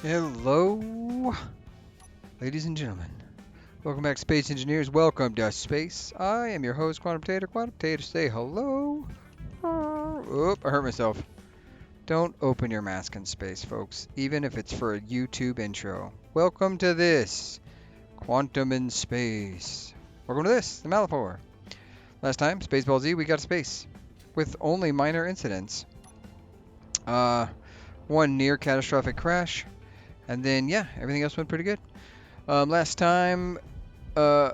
Hello, ladies and gentlemen. Welcome back, Space Engineers. Welcome to space. I am your host, Quantum Potato. Quantum Potato, say hello. Oop, I hurt myself. Don't open your mask in space, folks, even if it's for a YouTube intro. Welcome to this, Quantum in Space. Welcome to this, the Malapore. Last time, Spaceball Z, we got space with only minor incidents. One near catastrophic crash, and then, yeah, everything else went pretty good. Last time, uh,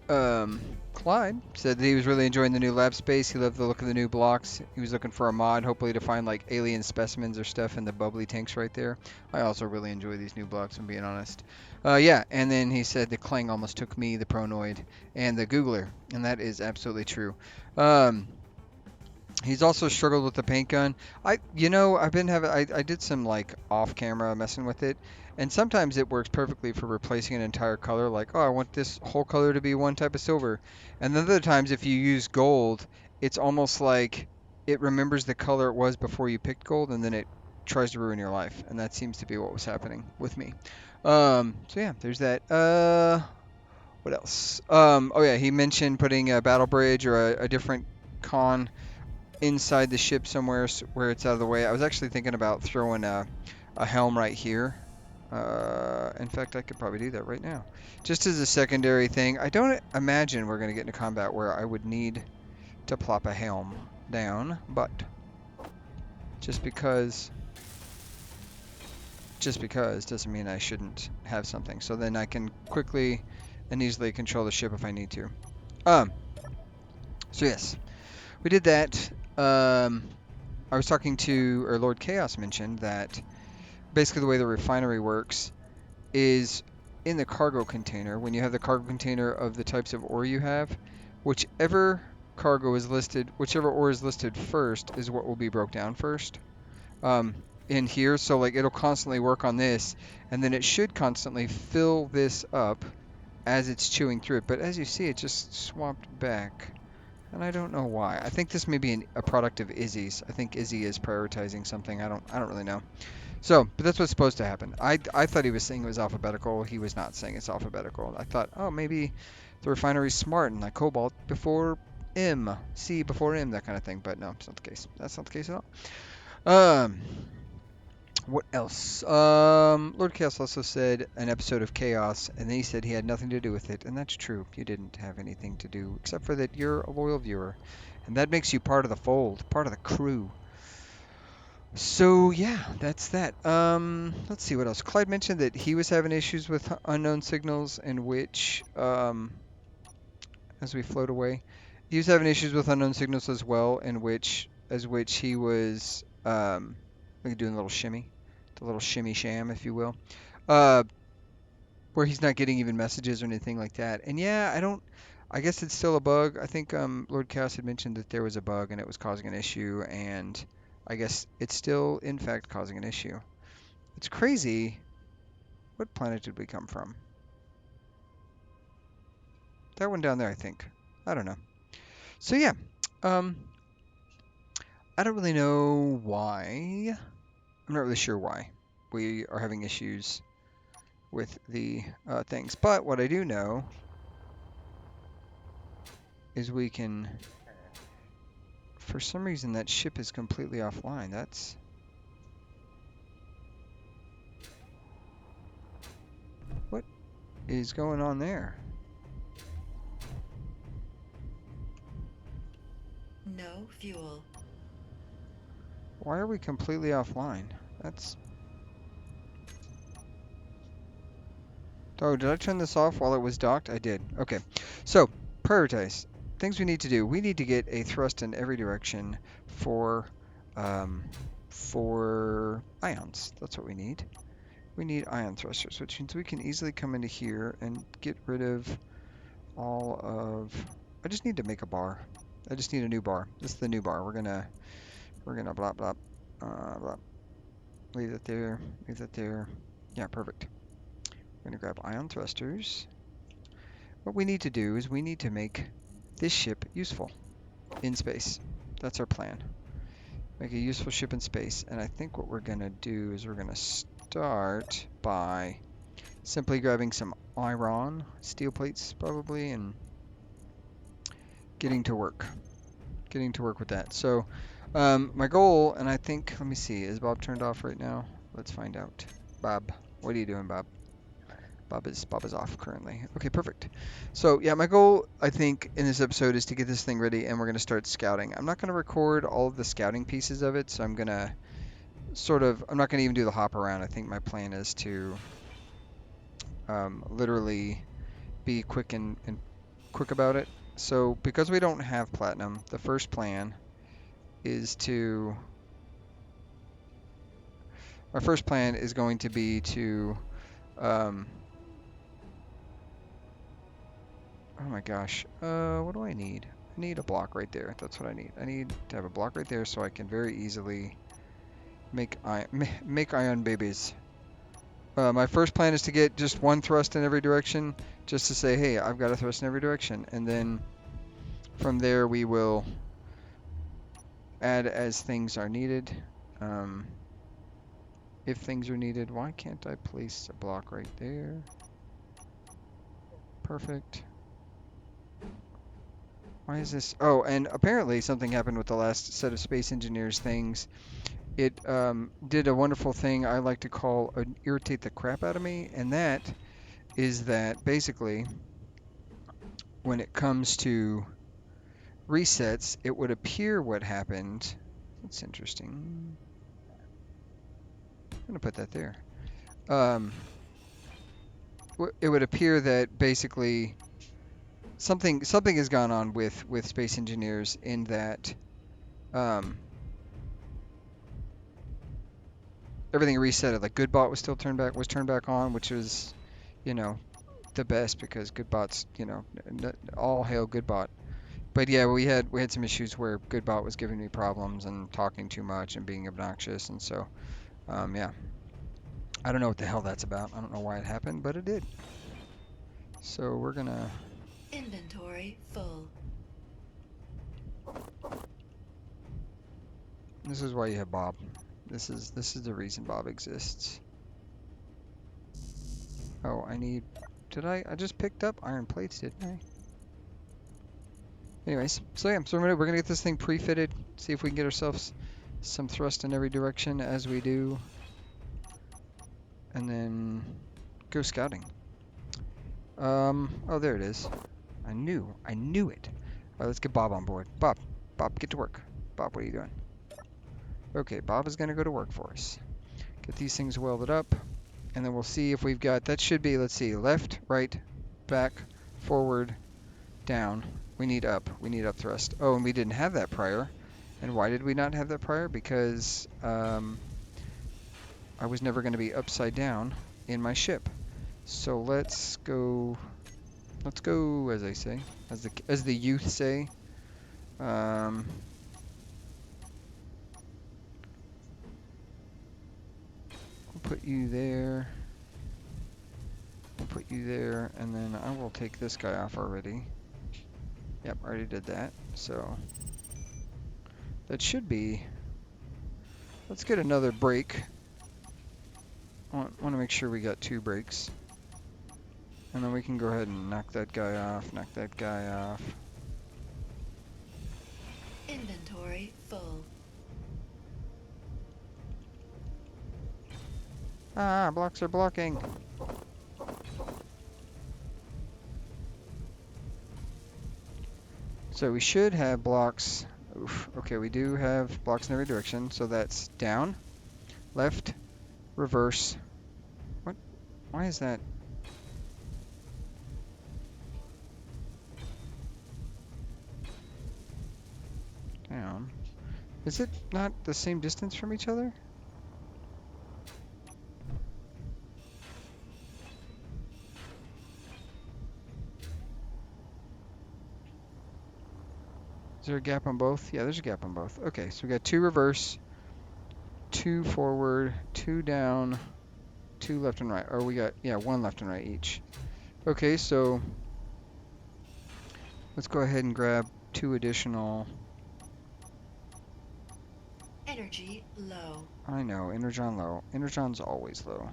Clyde said that he was really enjoying the new lab space. He loved the look of the new blocks. He was looking for a mod, hopefully to find like alien specimens or stuff in the bubbly tanks right there. I also really enjoy these new blocks, I'm being honest. Yeah, and then he said the Clang almost took me, the Pronoid, and the Googler, and that is absolutely true. He's also struggled with the paint gun. I've been having, I did some like off camera messing with it, and sometimes it works perfectly for replacing an entire color. Like, oh, I want this whole color to be one type of silver. And then other times, if you use gold, it's almost like it remembers the color it was before you picked gold, and then it tries to ruin your life. And that seems to be what was happening with me. So yeah, there's that. What else? Oh yeah, he mentioned putting a battle bridge or a different con inside the ship somewhere where it's out of the way. I was actually thinking about throwing a helm right here. In fact, I could probably do that right now. Just as a secondary thing. I don't imagine we're going to get into combat where I would need to plop a helm down, but just because doesn't mean I shouldn't have something. So then I can quickly and easily control the ship if I need to. So yes, we did that. I was talking to, or Lord Chaos mentioned that basically the way the refinery works is in the cargo container. When you have the cargo container of the types of ore you have, whichever ore is listed first is what will be broke down first. In here, so like it'll constantly work on this, and then it should constantly fill this up as it's chewing through it. But as you see, it just swapped back. And I don't know why. I think this may be a product of Izzy's. I think Izzy is prioritizing something. I don't really know. So, but that's what's supposed to happen. I thought he was saying it was alphabetical. He was not saying it's alphabetical. I thought, oh, maybe the refinery's smart and like cobalt before M, C before M, that kind of thing. But no, it's not the case. That's not the case at all. What else? Lord Chaos also said an episode of Chaos, and then he said he had nothing to do with it, and that's true. You didn't have anything to do, except for that you're a loyal viewer, and that makes you part of the fold, part of the crew. So yeah, that's that. Let's see what else. Clyde mentioned that he was having issues with unknown signals, in which, as we float away, he was having issues with unknown signals as well, in which he was like doing a little shimmy. A little shimmy sham, if you will, where he's not getting even messages or anything like that. And yeah, I guess it's still a bug. I think Lord Chaos had mentioned that there was a bug and it was causing an issue, and I guess it's still, in fact, causing an issue. It's crazy. What planet did we come from? That one down there, I think. I don't know. So yeah, I don't really know why. I'm not really sure why we are having issues with the things. But what I do know is we can, for some reason that ship is completely offline. That's what is going on there? No fuel. Why are we completely offline? That's... Oh, did I turn this off while it was docked? I did. Okay. So, prioritize. Things we need to do. We need to get a thrust in every direction for ions. That's what we need. We need ion thrusters, which means we can easily come into here and get rid of all of... I just need to make a bar. I just need a new bar. This is the new bar. We're gonna blah blah blah. Leave that there. Leave that there. Yeah, perfect. We're gonna grab ion thrusters. What we need to do is we need to make this ship useful in space. That's our plan. Make a useful ship in space. And I think what we're gonna do is we're gonna start by simply grabbing some iron, steel plates probably, and getting to work. Getting to work with that. So my goal, and I think, let me see, is Bob turned off right now? Let's find out. Bob, what are you doing, Bob? Bob is off currently. Okay, perfect. So yeah, my goal I think in this episode is to get this thing ready, and we're gonna start scouting. I'm not gonna record all of the scouting pieces of it, so I'm gonna I'm not gonna even do the hop around. I think my plan is to literally be quick and quick about it. So because we don't have platinum, the first plan is to our first plan is going to be to um, oh my gosh, what do I need? I need a block right there. That's what I need. I need to have a block right there so I can very easily make ion babies. My first plan is to get just one thrust in every direction, just to say, hey, I've got a thrust in every direction, and then from there we will add as things are needed. If things are needed, why can't I place a block right there? Perfect. Why is this? Oh, and apparently something happened with the last set of Space Engineers things. It did a wonderful thing I like to call irritate the crap out of me, and that is that basically when it comes to resets, it would appear what happened. That's interesting. I'm gonna put that there. Um, it would appear that basically something has gone on with Space Engineers in that um, everything resetted. Like Goodbot was turned back on, which was, you know, the best because Goodbot's, all hail Goodbot. But yeah, we had some issues where Goodbot was giving me problems and talking too much and being obnoxious, and so yeah, I don't know what the hell that's about. I don't know why it happened, but it did. So we're gonna. Inventory full. This is why you have Bob. This is the reason Bob exists. Oh, I need. I just picked up iron plates, didn't I? Anyways, so yeah, so we're gonna get this thing pre-fitted. See if we can get ourselves some thrust in every direction as we do, and then go scouting. Oh, there it is. I knew it. All right, let's get Bob on board. Bob, get to work. Bob, what are you doing? Okay, Bob is gonna go to work for us. Get these things welded up, and then we'll see if we've got, that should be, let's see, left, right, back, forward, down. We need up thrust. Oh, and we didn't have that prior. And why did we not have that prior? Because I was never going to be upside down in my ship. So let's go, as I say, as the youth say. We'll put you there. We'll put you there, and then I will take this guy off already. Yep, already did that. So that should be. Let's get another break. I want to make sure we got 2 breaks. And then we can go ahead and knock that guy off, Inventory full. Ah, blocks are blocking. So we should have blocks. Oof. Okay, we do have blocks in every direction. So that's down, left, reverse. What? Why is that? Down. Is it not the same distance from each other? Is there a gap on both? Yeah, there's a gap on both. Okay, so we got 2 reverse, 2 forward, 2 down, 2 left and right. Or we got, yeah, 1 left and right each. Okay, so let's go ahead and grab 2 additional. Energy low. I know, energon low. Energon's always low.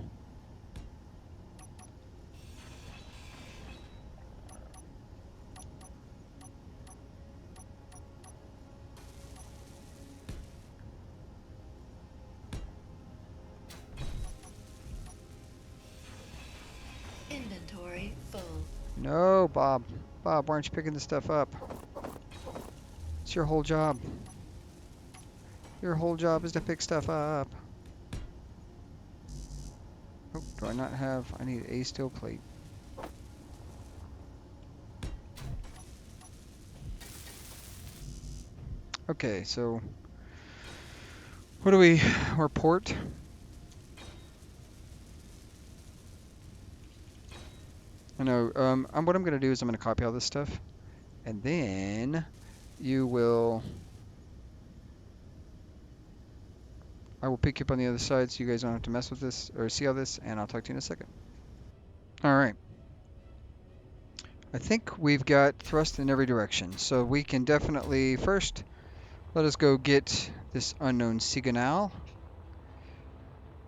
Inventory full. No, Bob. Bob, why aren't you picking this stuff up? It's your whole job. Your whole job is to pick stuff up. Oh, do I not have... I need a steel plate. Okay, so... What do we report? I know, what I'm going to do is I'm going to copy all this stuff. And then you will... I will pick you up on the other side so you guys don't have to mess with this or see all this, and I'll talk to you in a second. Alright. I think we've got thrust in every direction, so we can definitely first let us go get this unknown signal,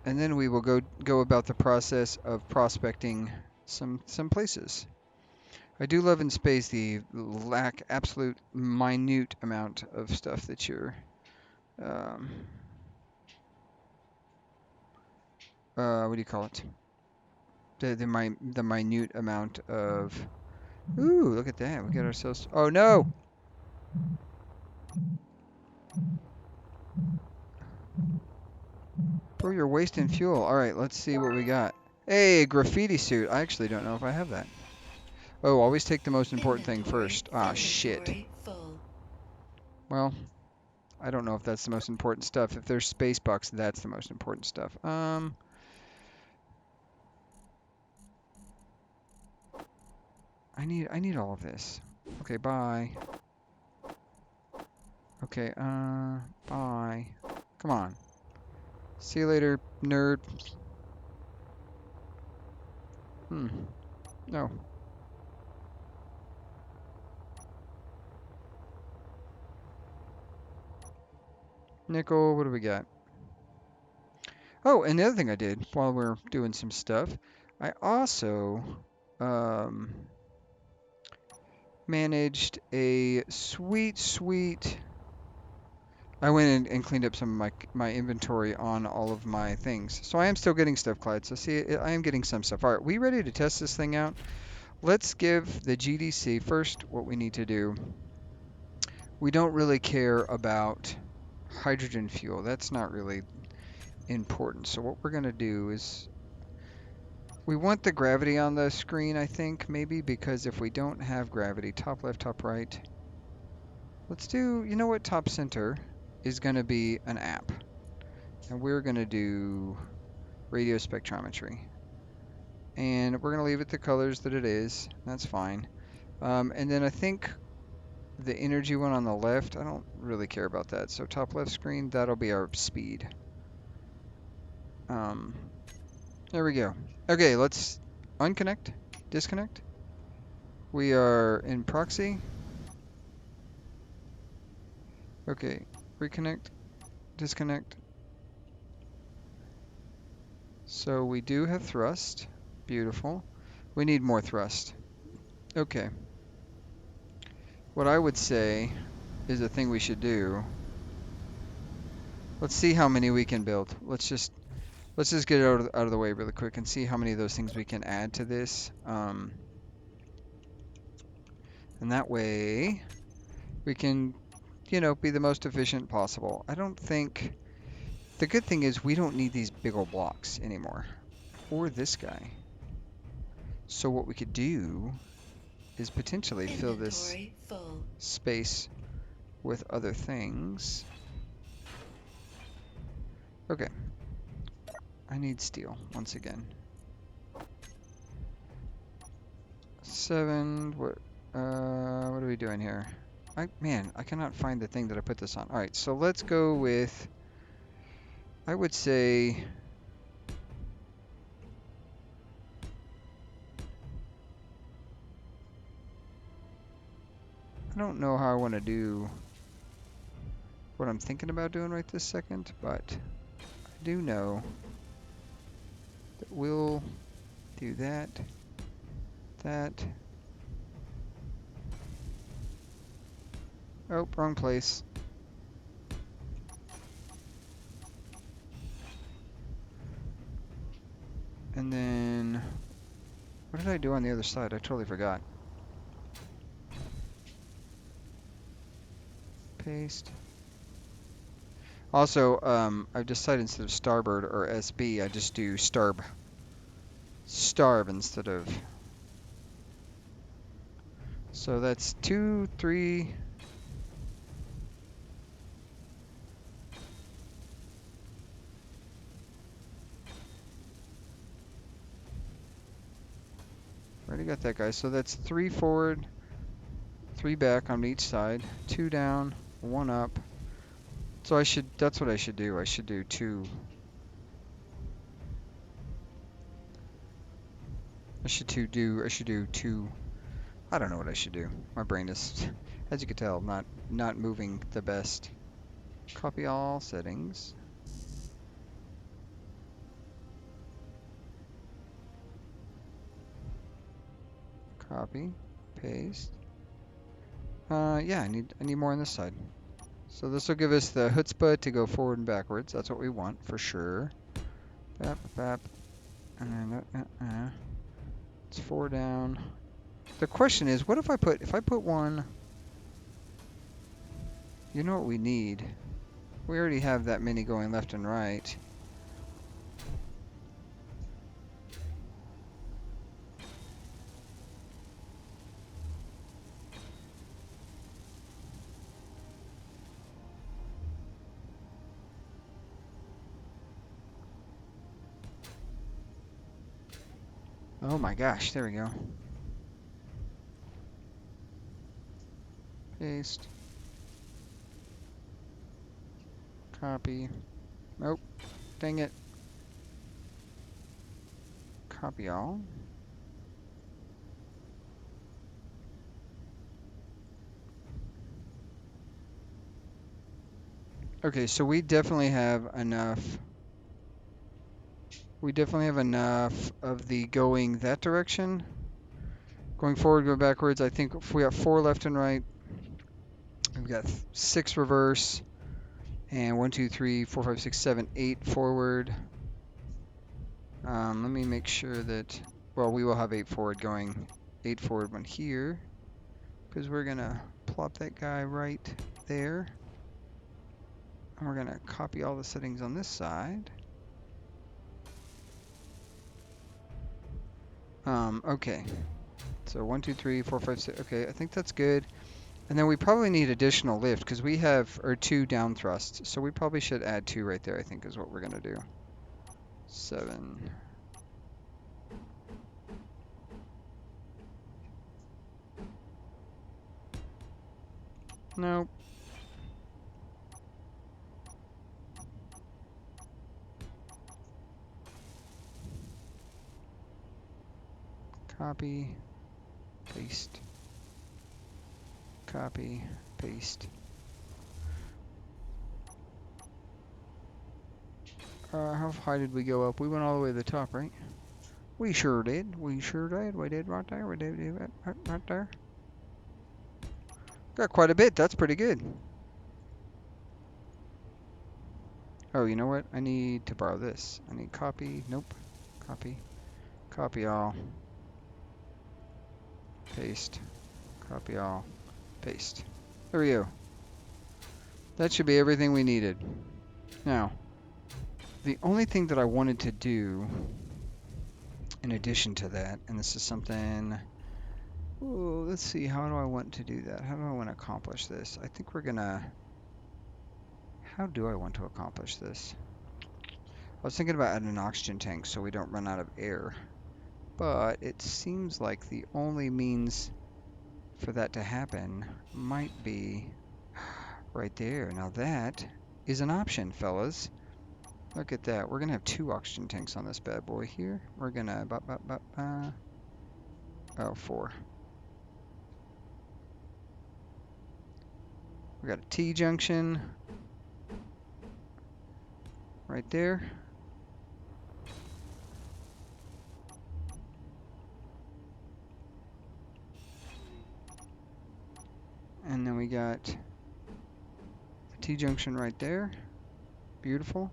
and then we will go about the process of prospecting some places. I do love in space the absolute minute amount of stuff that you're what do you call it? The minute amount of... Ooh, look at that. We got ourselves... Oh, no! Bro, you're wasting fuel. All right, let's see what we got. Hey, graffiti suit. I actually don't know if I have that. Oh, always take the most important thing first. Ah, shit. Inventory full. Well, I don't know if that's the most important stuff. If there's space bucks, that's the most important stuff. I need all of this. Okay, bye. Okay, bye. Come on. See you later, nerd. No. Nickel, what do we got? Oh, and the other thing I did while we're doing some stuff, I also managed a sweet... I went in and cleaned up some of my inventory on all of my things. So I am still getting stuff, Clyde. So see, I am getting some stuff. All right, we ready to test this thing out? Let's give the GDC first what we need to do. We don't really care about hydrogen fuel. That's not really important. So what we're going to do is we want the gravity on the screen, I think, maybe, because if we don't have gravity, top left, top right, let's do, you know what, top center is going to be an app. And we're going to do radio spectrometry. And we're going to leave it the colors that it is. That's fine. And then I think the energy one on the left, I don't really care about that. So top left screen, that'll be our speed. There we go. Okay, let's unconnect, disconnect. We are in proxy. Okay, reconnect, disconnect. So we do have thrust. Beautiful. We need more thrust. Okay. What I would say is a thing we should do. Let's see how many we can build. Let's just get it out of the way really quick and see how many of those things we can add to this. And that way we can, you know, be the most efficient possible. I don't think... The good thing is we don't need these big old blocks anymore. Or this guy. So what we could do is potentially fill this full. space with other things. Okay. I need steel once again. 7. What are we doing here? Man, I cannot find the thing that I put this on. All right, so let's go with... I would say... I don't know how I want to do what I'm thinking about doing right this second, but I do know that we'll do that, that. Oh, wrong place. And then, what did I do on the other side? I totally forgot. Paste. Also, I've decided instead of starboard or SB, I just do starb. Starb instead of. So that's 2, 3. Already got that guy. So that's 3 forward, 3 back on each side, 2 down, 1 up. So that's what I should do. I should do 2. I should do 2. I don't know what I should do. My brain is, as you can tell, not moving the best. Copy all settings. Copy, paste. Yeah, I need more on this side. So this will give us the chutzpah to go forward and backwards. That's what we want for sure. Bap, bap, and it's 4 down. The question is, what if I put one? You know what we need? We already have that many going left and right. Oh my gosh, there we go. Paste. Copy. Nope. Dang it. Copy all. Okay, so we definitely have enough. We definitely have enough of the going that direction. Going forward, go backwards. I think if we got 4 left and right, we've got 6 reverse, and 1, 2, 3, 4, 5, 6, 7, 8 forward. Let me make sure that, well, we will have 8 forward going, 8 forward one here, because we're gonna plop that guy right there. And we're gonna copy all the settings on this side. Okay. So 1, 2, 3, 4, 5, 6. Okay, I think that's good. And then we probably need additional lift because we have, or 2 down thrusts. So we probably should add 2 right there, I think is what we're gonna do. 7. Nope. Copy, paste. Copy, paste. How high did we go up? We went all the way to the top, right? We sure did. We sure did. We did right there. We did right there. Got quite a bit. That's pretty good. Oh, you know what? I need to borrow this. I need copy. Nope. Copy. Copy all. Paste. Copy all. Paste. There we go. That should be everything we needed. Now, the only thing that I wanted to do in addition to that, and this is something, oh, let's see, how do I want to do that? How do I want to accomplish this? I think we're gonna, how do I want to accomplish this? I was thinking about adding an oxygen tank so we don't run out of air, but it seems like the only means for that to happen might be right there. Now that is an option, fellas. Look at that. We're gonna have 2 oxygen tanks on this bad boy here. We're gonna, oh, 4. We got a T junction, right there. And then we got the T-junction right there. Beautiful.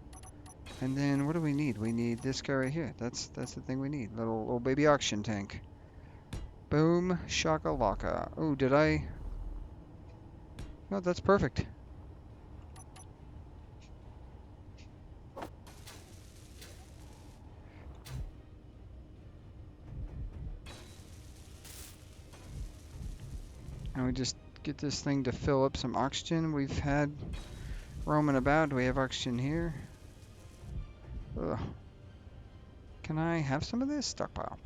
And then what do we need? We need this guy right here. That's the thing we need. Little baby oxygen tank. Boom, shakalaka. Oh, did I? No, that's perfect. And we just get this thing to fill up some oxygen. We've had roaming about. We have oxygen here. Ugh. Can I have some of this? Stockpile.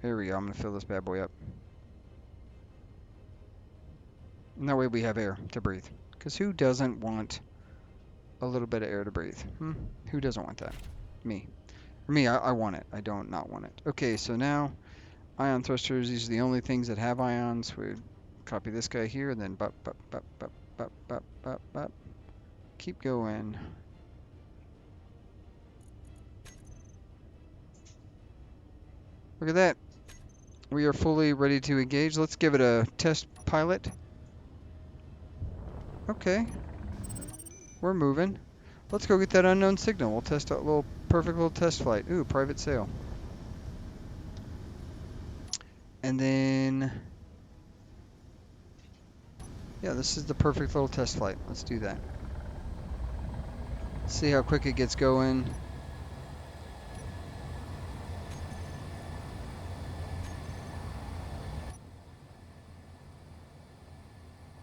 There we go. I'm going to fill this bad boy up. And that way we have air to breathe. Because who doesn't want a little bit of air to breathe? Who doesn't want that? Me. For me, I want it. I don't not want it. Okay, so now ion thrusters. These are the only things that have ions. We copy this guy here and then bup, bup, bup, bup, bup, bup, bup, bup. Keep going. Look at that. We are fully ready to engage. Let's give it a test pilot. Okay. We're moving. Let's go get that unknown signal. We'll test a little perfect little test flight. Ooh, private sail. And then, yeah, this is the perfect little test flight. Let's do that. See how quick it gets going.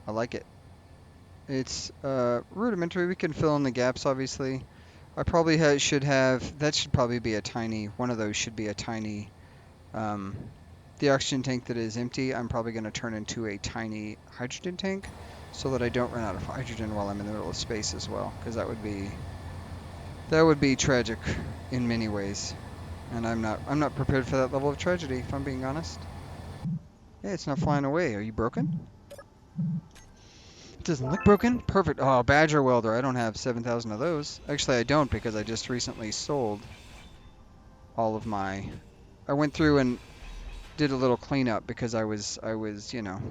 I like it. It's rudimentary. We can fill in the gaps, obviously. I probably should have, that should probably be a tiny, one of those should be a tiny, the oxygen tank that is empty, I'm probably going to turn into a tiny hydrogen tank so that I don't run out of hydrogen while I'm in the middle of space as well, because that would be tragic in many ways. And I'm not prepared for that level of tragedy, if I'm being honest. Hey, it's not flying away. Are you broken? It doesn't look broken. Perfect. Oh, Badger welder. I don't have 7,000 of those. Actually, I don't because I just recently sold all of my... I went through and did a little cleanup because I was, you know...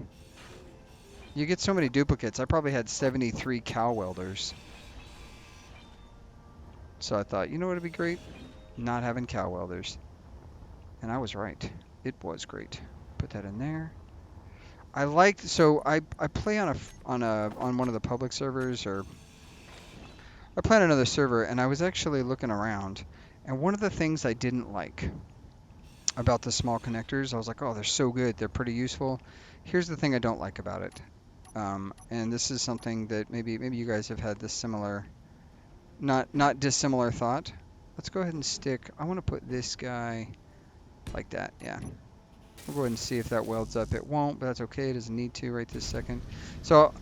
You get so many duplicates. I probably had 73 cow welders. So I thought, you know what would be great? Not having cow welders. And I was right. It was great. Put that in there. I liked, so I play on one of the public servers, or I play on another server, and I was actually looking around, and one of the things I didn't like about the small connectors, I was like, oh, they're so good, they're pretty useful. Here's the thing I don't like about it, and this is something that maybe you guys have had this similar, not dissimilar thought. Let's go ahead and stick. I want to put this guy like that. Yeah. We'll go ahead and see if that welds up. It won't, but that's okay. It doesn't need to right this second. So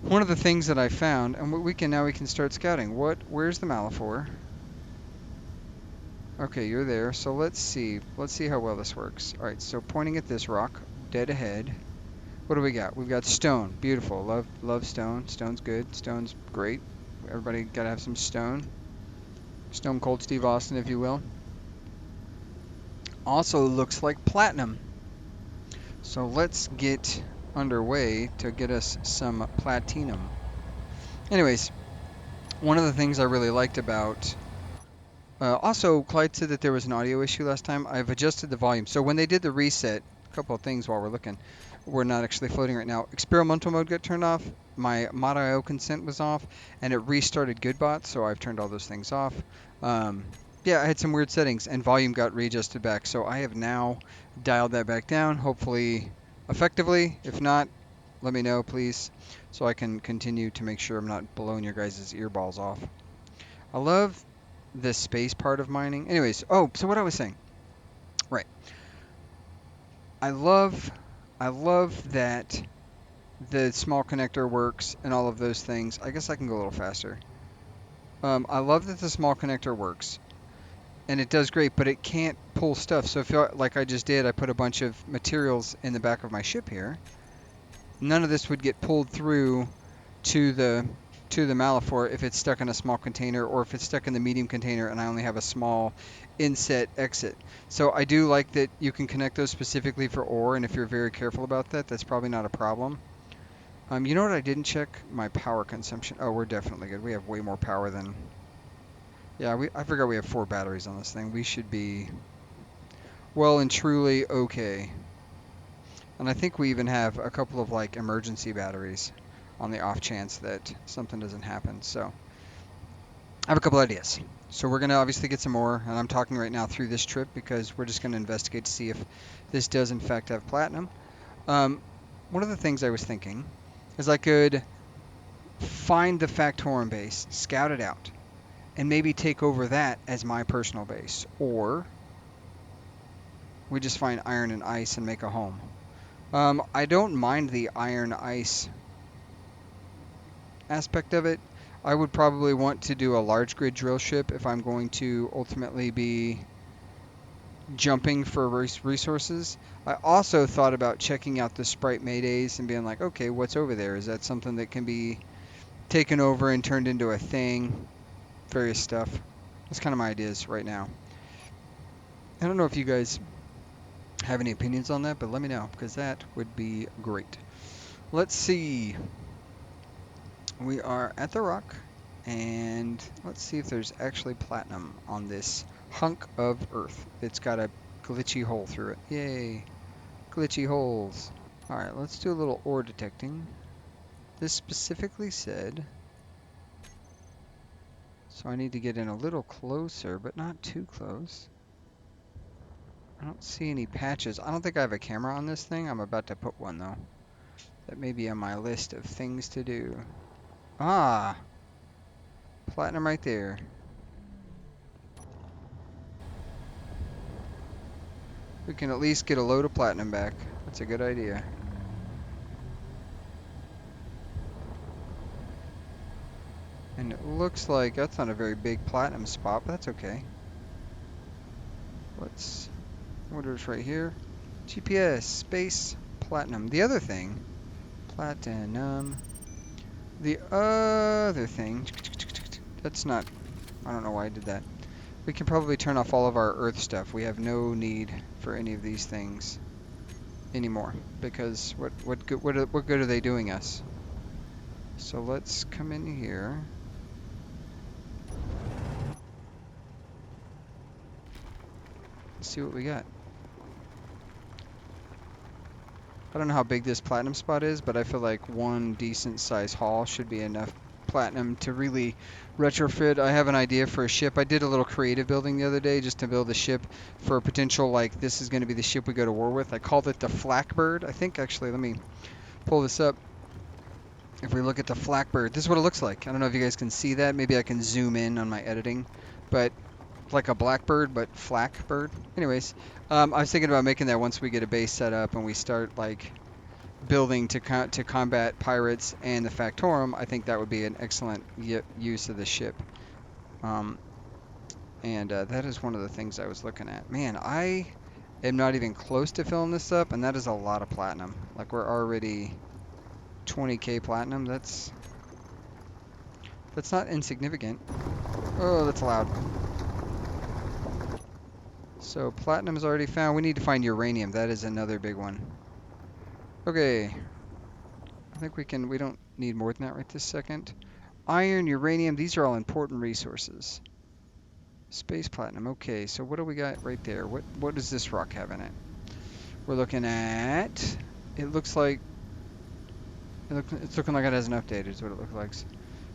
one of the things that I found, and we can start scouting. Where's the Malaphor? Okay, you're there. So let's see how well this works. All right, so pointing at this rock, dead ahead. What do we got? We've got stone. Beautiful. Love stone. Stone's good. Stone's great. Everybody gotta have some stone. Stone Cold Steve Austin, if you will. Also looks like platinum. So let's get underway to get us some platinum. Anyways, one of the things I really liked about... also, Clyde said that there was an audio issue last time. I've adjusted the volume. So when they did the reset, a couple of things while we're looking. We're not actually floating right now. Experimental mode got turned off. My mod.io consent was off. And it restarted GoodBot, so I've turned all those things off. Yeah, I had some weird settings, and volume got readjusted back. So I have now dialed that back down, hopefully effectively. If not, let me know, please, so I can continue to make sure I'm not blowing your guys' earballs off. I love the space part of mining. Anyways, oh, so what I was saying. Right. I love that the small connector works and all of those things. I guess I can go a little faster. I love that the small connector works. And it does great, but it can't pull stuff. So if like I just did, I put a bunch of materials in the back of my ship here. None of this would get pulled through to the to the Malifort if it's stuck in a small container, or if it's stuck in the medium container and I only have a small inset exit. So I do like that you can connect those specifically for ore, and if you're very careful about that, that's probably not a problem. You know what I didn't check? My power consumption. Oh, we're definitely good. We have way more power than... Yeah, I forgot we have 4 batteries on this thing. We should be well and truly okay. And I think we even have a couple of like emergency batteries on the off chance that something doesn't happen. So I have a couple ideas. So we're going to obviously get some more, and I'm talking right now through this trip because we're just going to investigate to see if this does in fact have platinum. One of the things I was thinking is I could find the Factorum base, scout it out, and maybe take over that as my personal base. Or we just find iron and ice and make a home. I don't mind the iron ice aspect of it. I would probably want to do a large grid drill ship if I'm going to ultimately be jumping for resources. I also thought about checking out the Sprite Maydays and being like, okay, what's over there? Is that something that can be taken over and turned into a thing? Various stuff. That's kind of my ideas right now. I don't know if you guys have any opinions on that, but let me know, because that would be great. Let's see. We are at the rock, and let's see if there's actually platinum on this hunk of earth. It's got a glitchy hole through it. Yay, glitchy holes. All right, let's do a little ore detecting. This specifically said, so I need to get in a little closer, but not too close. I don't see any patches. I don't think I have a camera on this thing. I'm about to put one, though. That may be on my list of things to do. Ah, platinum right there. We can at least get a load of platinum back. That's a good idea. And it looks like that's not a very big platinum spot, but that's okay. Let's... Order's right here. GPS, space, platinum. The other thing... Platinum. The other thing... That's not... I don't know why I did that. We can probably turn off all of our earth stuff. We have no need for any of these things anymore, because what good are they doing us? So let's come in here. Let's see what we got. I don't know how big this platinum spot is, but I feel like one decent size haul should be enough platinum to really retrofit. I have an idea for a ship. I did a little creative building the other day just to build a ship for a potential, like, this is going to be the ship we go to war with. I called it the Flakbird. I think, actually, let me pull this up. If we look at the Flakbird, this is what it looks like. I don't know if you guys can see that. Maybe I can zoom in on my editing, but like a blackbird, but flakbird. Anyways, I was thinking about making that once we get a base set up and we start like building to combat pirates and the Factorum. I think that would be an excellent use of the ship. And that is one of the things I was looking at. Man, I am not even close to filling this up, and that is a lot of platinum. Like, we're already 20k platinum. That's not insignificant. Oh, that's loud. So platinum is already found. We need to find uranium. That is another big one. Okay. I think we don't need more than that right this second. Iron, uranium, these are all important resources. Space platinum. Okay, so what do we got right there? What does this rock have in it? We're looking at... It looks like... It's looking like it hasn't updated is what it looks like.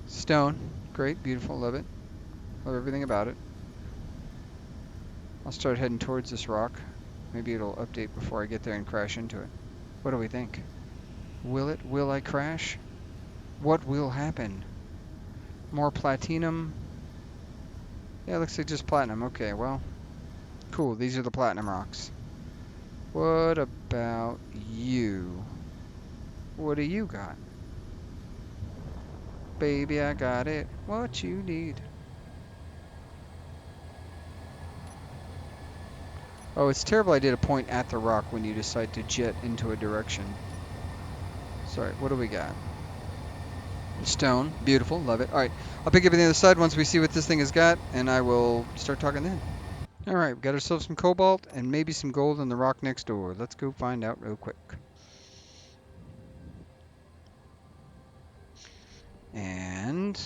Stone. Great. Beautiful. Love it. Love everything about it. I'll start heading towards this rock. Maybe it'll update before I get there and crash into it. What do we think? Will it? Will I crash? What will happen? More platinum? Yeah, it looks like just platinum. Okay, well, cool. These are the platinum rocks. What about you? What do you got? Baby, I got it. What you need. Oh, it's terrible I did a point at the rock when you decide to jet into a direction. Sorry, what do we got? Stone. Beautiful. Love it. All right. I'll pick up on the other side once we see what this thing has got, and I will start talking then. All right. We've got ourselves some cobalt and maybe some gold in the rock next door. Let's go find out real quick. And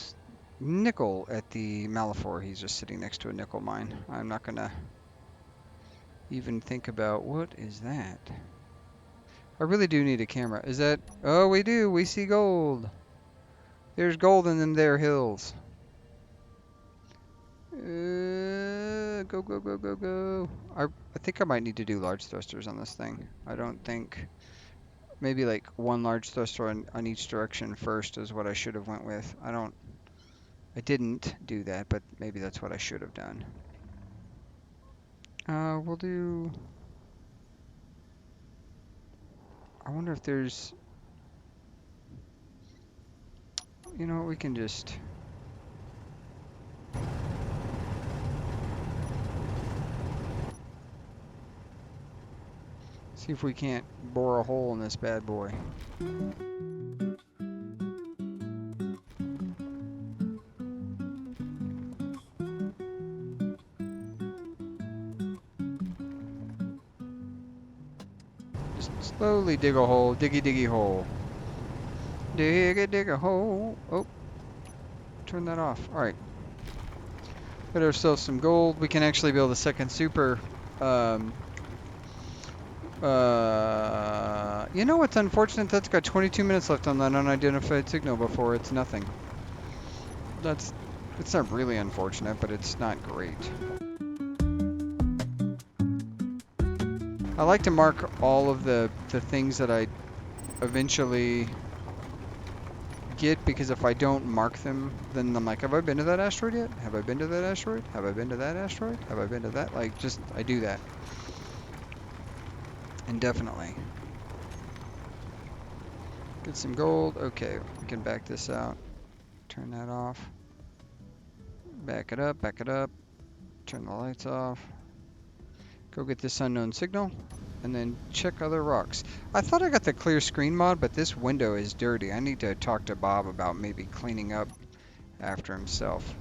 nickel at the Malafor. He's just sitting next to a nickel mine. I'm not going to even think about what is that. I really do need a camera. Is that... Oh, we do. We see gold. There's gold in them there hills. Go, go, go, go, go. I think I might need to do large thrusters on this thing. I don't think... Maybe like one large thruster on each direction first is what I should have went with. I didn't do that, but maybe that's what I should have done. We'll do... I wonder if there's... You know what, we can just... See if we can't bore a hole in this bad boy. Just slowly dig a hole, diggy diggy hole. Dig a hole. Oh, turn that off. All right. Got ourselves some gold. We can actually build a second super. You know what's unfortunate? That's got 22 minutes left on that unidentified signal before it's nothing. It's not really unfortunate, but it's not great. I like to mark all of the things that I eventually get, because if I don't mark them, then I'm like, have I been to that asteroid yet? Have I been to that asteroid? Have I been to that asteroid? Have I been to that? Like, just, I do that. Indefinitely. Get some gold. Okay, we can back this out. Turn that off. Back it up, back it up. Turn the lights off. Go get this unknown signal. And then check other rocks. I thought I got the clear screen mod, but this window is dirty. I need to talk to Bob about maybe cleaning up after himself.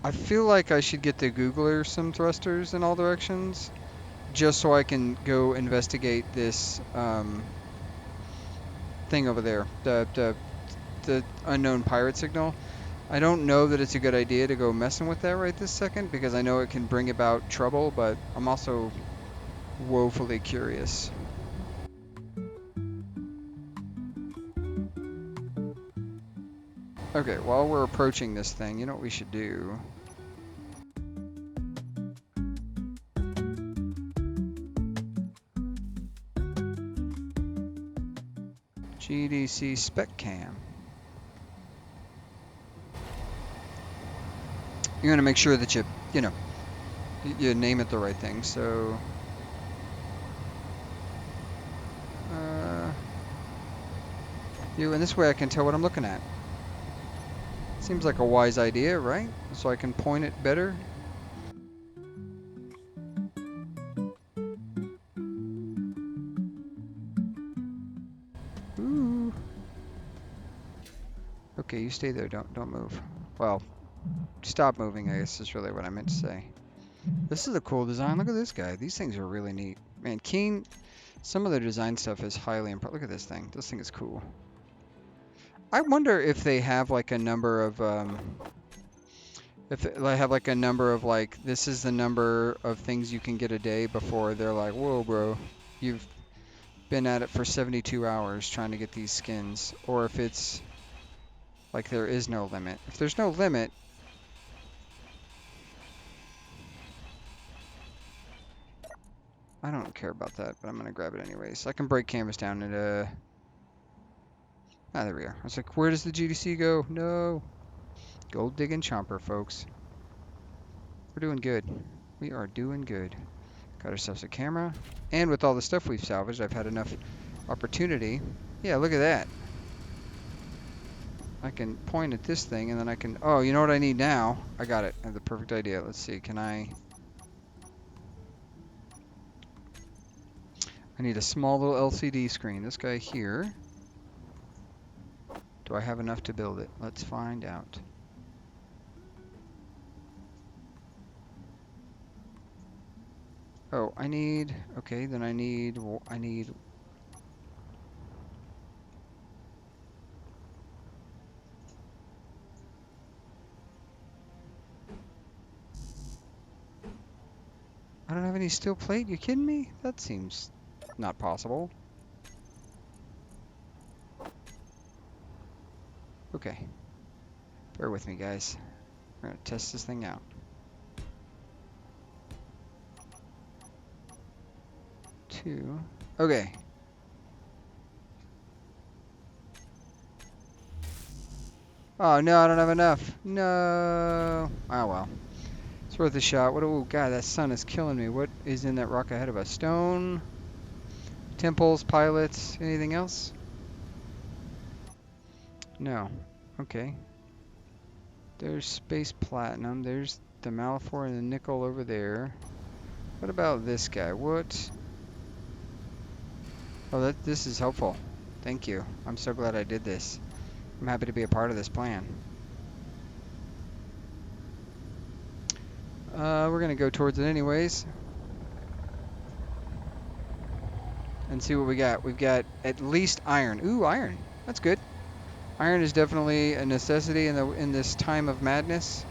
I feel like I should get the Googler some thrusters in all directions, just so I can go investigate this thing over there, the unknown pirate signal. I don't know that it's a good idea to go messing with that right this second, because I know it can bring about trouble, but I'm also woefully curious. Okay, while we're approaching this thing, you know what we should do? GDC spec cam. You're gonna make sure that you name it the right thing. So, and this way I can tell what I'm looking at. Seems like a wise idea, right? So I can point it better. Ooh. Okay, you stay there. Don't move. Well, stop moving, I guess is really what I meant to say. This is a cool design. Look at this guy. These things are really neat. Man, Keen, some of their design stuff is highly impressive. Look at this thing. This thing is cool. I wonder if they have like a number of, if they have like a number of like, this is the number of things you can get a day before they're like, whoa, bro, you've been at it for 72 hours trying to get these skins. Or if it's like there is no limit. If there's no limit, I don't care about that, but I'm going to grab it anyway. So I can break canvas down into... Ah, there we are. I was like, where does the GDC go? No. Gold digging chomper, folks. We're doing good. We are doing good. Got ourselves a camera. And with all the stuff we've salvaged, I've had enough opportunity. Yeah, look at that. I can point at this thing, and then I can... Oh, you know what I need now? I got it. I have the perfect idea. Let's see. Can I... I need a small little LCD screen. This guy here. Do I have enough to build it? Let's find out. Oh, I need, okay, then I need, I don't have any steel plate? You kidding me? That seems not possible. Okay, bear with me, guys. We're gonna test this thing out. 2. Okay. Oh no, I don't have enough. No. Oh well. It's worth a shot. What? Oh god, that sun is killing me. What is in that rock ahead of us? Stone, temples, pilots, anything else? No. Okay. There's space platinum. There's the Malaphor and the nickel over there. What about this guy? What? Oh, this is helpful. Thank you. I'm so glad I did this. I'm happy to be a part of this plan. We're gonna go towards it anyways. And see what we got. We've got at least iron. Ooh, iron. That's good. Iron is definitely a necessity in this time of madness.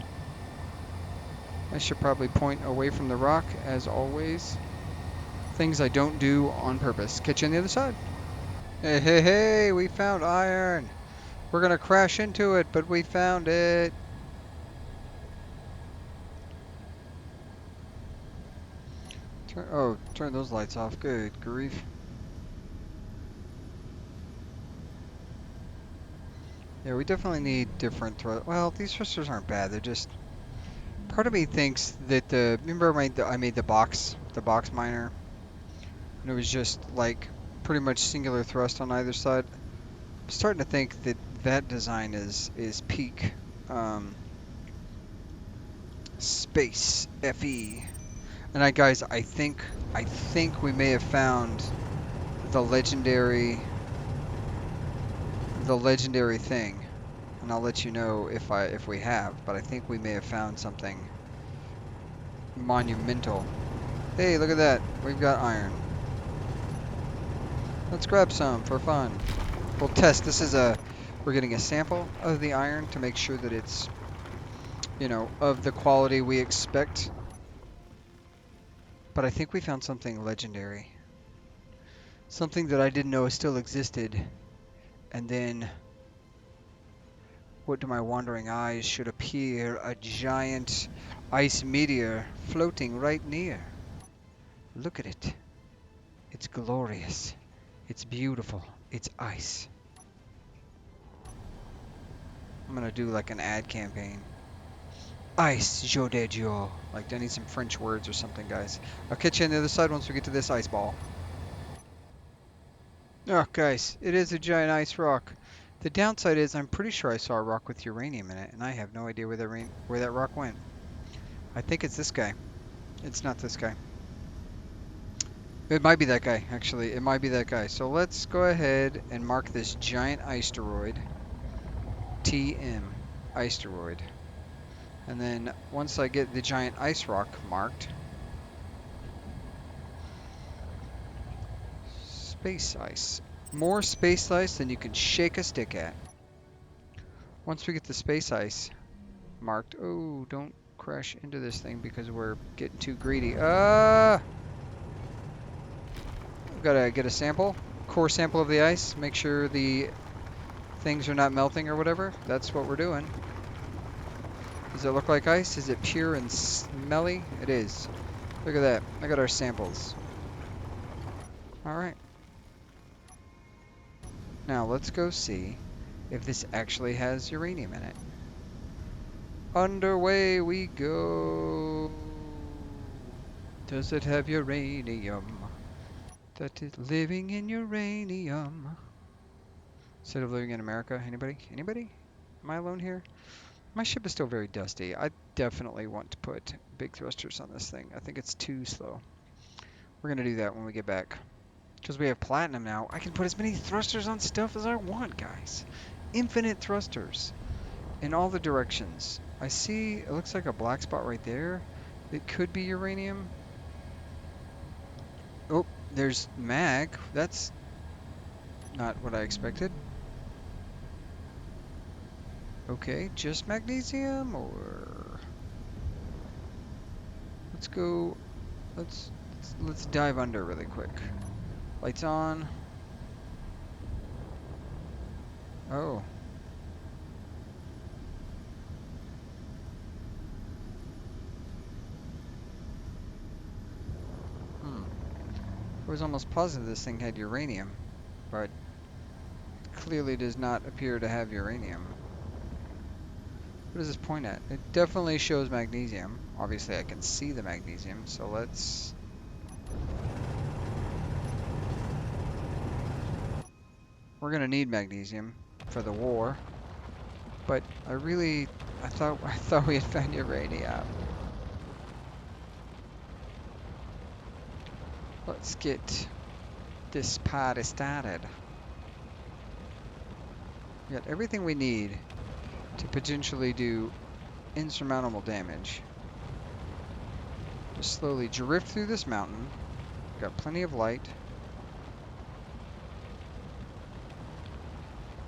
I should probably point away from the rock, as always. Things I don't do on purpose. Catch you on the other side. Hey, hey, hey, we found iron. We're gonna crash into it, but we found it. Turn those lights off. Good grief. Yeah, we definitely need different thrusters. Well, these thrusters aren't bad. They're just... Part of me thinks that remember I made the box miner? And it was just like pretty much singular thrust on either side. I'm starting to think that that design is peak space FE. And guys, I think we may have found the legendary thing. And I'll let you know if we have, but I think we may have found something monumental. Hey, look at that. We've got iron. Let's grab some for fun. We'll test. We're getting a sample of the iron to make sure that it's, of the quality we expect. But I think we found something legendary. Something that I didn't know still existed. And then, what to my wandering eyes should appear a giant ice meteor floating right near. Look at it. It's glorious. It's beautiful. It's ice. I'm gonna do like an ad campaign. Ice, Joe de Joe. Like, I need some French words or something, guys. I'll catch you on the other side once we get to this ice ball. Oh, guys, it is a giant ice rock. The downside is I'm pretty sure I saw a rock with uranium in it, and I have no idea where that rock went. I think it's this guy. It's not this guy. It might be that guy, actually. It might be that guy. So let's go ahead and mark this giant asteroid. TM. Asteroid. And then once I get the giant ice rock marked, space ice. More space ice than you can shake a stick at. Once we get the space ice marked, oh, don't crash into this thing because we're getting too greedy. We've gotta get a sample, core sample of the ice, make sure the things are not melting or whatever. That's what we're doing. Does it look like ice? Is it pure and smelly? It is. Look at that. I got our samples. All right. Now let's go see if this actually has uranium in it. Underway we go. Does it have uranium? That is living in uranium. Instead of living in America. Anybody? Anybody? Am I alone here? My ship is still very dusty. I definitely want to put big thrusters on this thing. I think it's too slow. We're going to do that when we get back. Because we have platinum now, I can put as many thrusters on stuff as I want, guys. Infinite thrusters in all the directions. I see, it looks like a black spot right there. It could be uranium. Oh, there's mag. That's not what I expected. Okay, just magnesium, or let's go. Let's dive under really quick. Lights on. Oh. Hmm. I was almost positive this thing had uranium, but clearly does not appear to have uranium. What does this point at? It definitely shows magnesium. Obviously, I can see the magnesium, so let's... We're gonna need magnesium for the war, but I thought we had found uranium. Let's get this party started. We got everything we need to potentially do insurmountable damage. Just slowly drift through this mountain. Got plenty of light.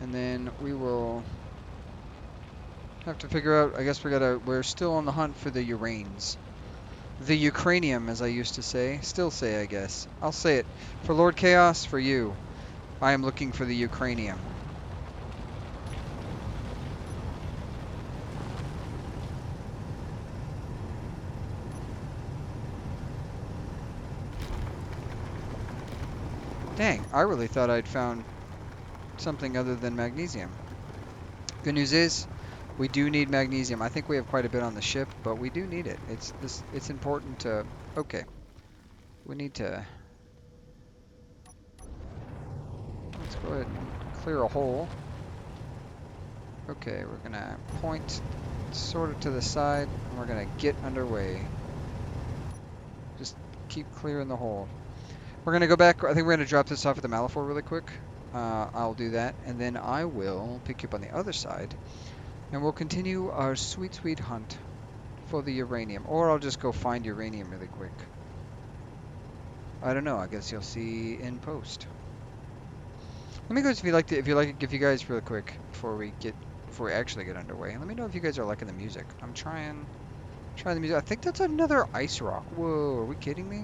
And then we will have to figure out, I guess we're still on the hunt for the uranes. The Ukrainium, as I used to say. Still say, I guess. I'll say it. For Lord Chaos, for you, I am looking for the Ukrainium. Dang, I really thought I'd found something other than magnesium. Good news is, we do need magnesium. I think we have quite a bit on the ship, but we do need it. It's important to... Okay. We need to... Let's go ahead and clear a hole. Okay, we're gonna point sort of to the side, and we're gonna get underway. Just keep clearing the hole. We're gonna go back. I think we're gonna drop this off at the Malifaux really quick. I'll do that, and then I will pick you up on the other side, and we'll continue our sweet, sweet hunt for the uranium. Or I'll just go find uranium really quick. I don't know. I guess you'll see in post. Let me go if you guys real quick before we actually get underway. Let me know if you guys are liking the music. I'm trying the music. I think that's another ice rock. Whoa, are we kidding me?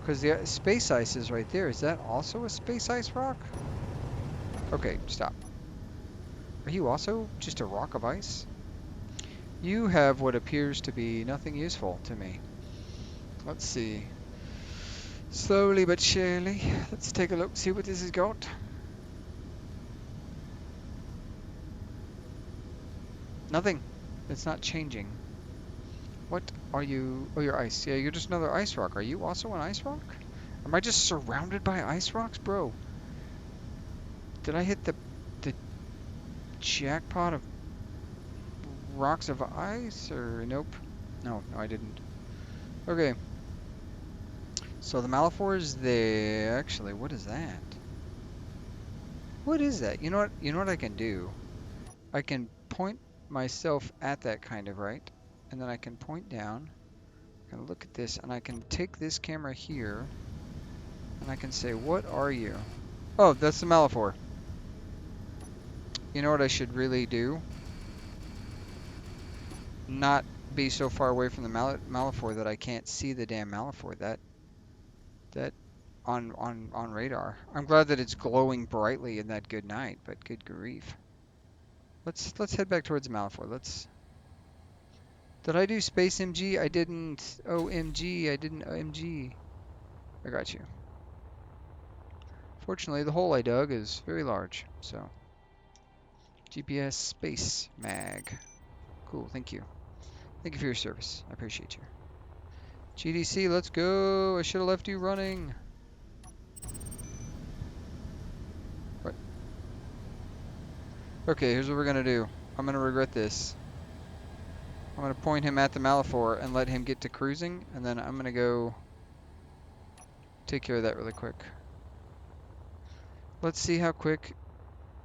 Because the space ice is right there. Is that also a space ice rock? Okay, stop. Are you also just a rock of ice? You have what appears to be nothing useful to me. Let's see. Slowly but surely. Let's take a look, see what this has got. Nothing. It's not changing. What are you? Oh, you're ice. Yeah, you're just another ice rock. Are you also an ice rock? Am I just surrounded by ice rocks, bro? Did I hit the jackpot of rocks of ice, or nope? No, I didn't. Okay. So the Malifaux is there. Actually, what is that? What is that? You know what? You know what I can do? I can point myself at that kind of, right? And then I can point down. I can look at this, and I can take this camera here, and I can say, what are you? Oh, that's the Malifaux. You know what I should really do? Not be so far away from the Malifaux that I can't see the damn Malifaux. That on radar. I'm glad that it's glowing brightly in that good night, but good grief. Let's head back towards Malifaux. Did I do Space MG? I didn't. OMG, I didn't OMG. I got you. Fortunately, the hole I dug is very large, so. GPS Space Mag. Cool, thank you. Thank you for your service. I appreciate you. GDC, let's go. I should have left you running. What? Okay, here's what we're gonna do. I'm gonna regret this. I'm gonna point him at the Malifaux and let him get to cruising, and then I'm gonna go take care of that really quick. Let's see how quick